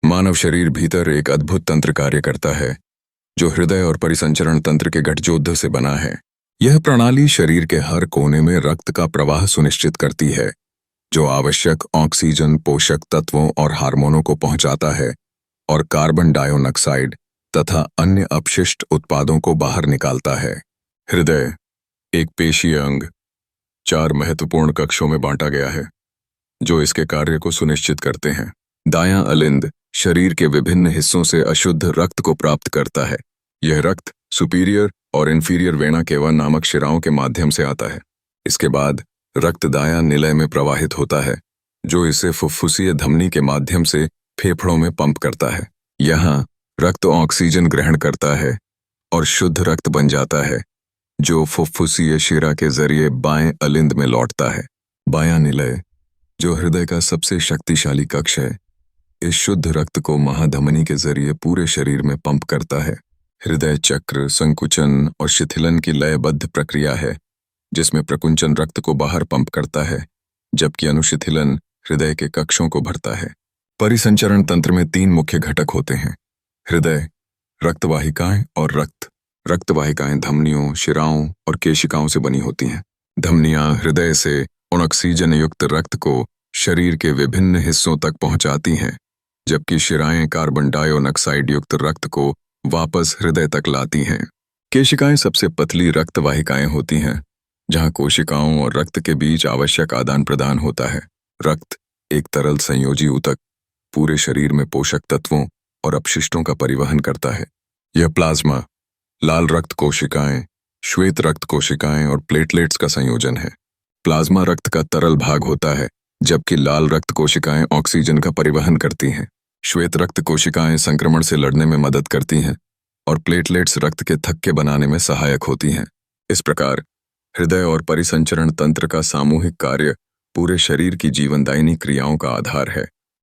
मानव शरीर भीतर एक अद्भुत तंत्र कार्य करता है जो हृदय और परिसंचरण तंत्र के गठजोड़ से बना है। यह प्रणाली शरीर के हर कोने में रक्त का प्रवाह सुनिश्चित करती है, जो आवश्यक ऑक्सीजन, पोषक तत्वों और हार्मोनों को पहुंचाता है और कार्बन डाइऑक्साइड तथा अन्य अपशिष्ट उत्पादों को बाहर निकालता है। हृदय एक पेशीय अंग 4 महत्वपूर्ण कक्षों में बांटा गया है जो इसके कार्य को सुनिश्चित करते हैं। दायां अलिंद शरीर के विभिन्न हिस्सों से अशुद्ध रक्त को प्राप्त करता है। यह रक्त सुपीरियर और इन्फीरियर वेना केवा नामक शिराओं के माध्यम से आता है। इसके बाद रक्त दायां निलय में प्रवाहित होता है, जो इसे फुफ्फुसीय धमनी के माध्यम से फेफड़ों में पंप करता है। यहाँ रक्त ऑक्सीजन ग्रहण करता है और शुद्ध रक्त बन जाता है, जो फुफ्फुसीय शिरा के जरिए बाएं अलिंद में लौटता है। बायां निलय, जो हृदय का सबसे शक्तिशाली कक्ष है, इस शुद्ध रक्त को महाधमनी के जरिए पूरे शरीर में पंप करता है। हृदय चक्र संकुचन और शिथिलन की लयबद्ध प्रक्रिया है, जिसमें प्रकुंचन रक्त को बाहर पंप करता है, जबकि अनुशिथिलन हृदय के कक्षों को भरता है। परिसंचरण तंत्र में 3 मुख्य घटक होते हैं: हृदय, रक्तवाहिकाएं और रक्त। रक्तवाहिकाएं धमनियों, शिराओं और केशिकाओं से बनी होती हैं। धमनियां हृदय से ऑक्सीजन युक्त रक्त को शरीर के विभिन्न हिस्सों तक पहुंचाती हैं, जबकि शिराएं कार्बन डाइऑक्साइड युक्त रक्त को वापस हृदय तक लाती हैं। केशिकाएं सबसे पतली रक्तवाहिकाएं होती हैं, जहां कोशिकाओं और रक्त के बीच आवश्यक आदान प्रदान होता है। रक्त एक तरल संयोजी ऊतक पूरे शरीर में पोषक तत्वों और अपशिष्टों का परिवहन करता है। यह प्लाज्मा, लाल रक्त कोशिकाएं, श्वेत रक्त कोशिकाएं और प्लेटलेट्स का संयोजन है। प्लाज्मा रक्त का तरल भाग होता है, जबकि लाल रक्त कोशिकाएं ऑक्सीजन का परिवहन करती हैं। श्वेत रक्त कोशिकाएं संक्रमण से लड़ने में मदद करती हैं और प्लेटलेट्स रक्त के थक्के बनाने में सहायक होती हैं। इस प्रकार हृदय और परिसंचरण तंत्र का सामूहिक कार्य पूरे शरीर की जीवनदायिनी क्रियाओं का आधार है।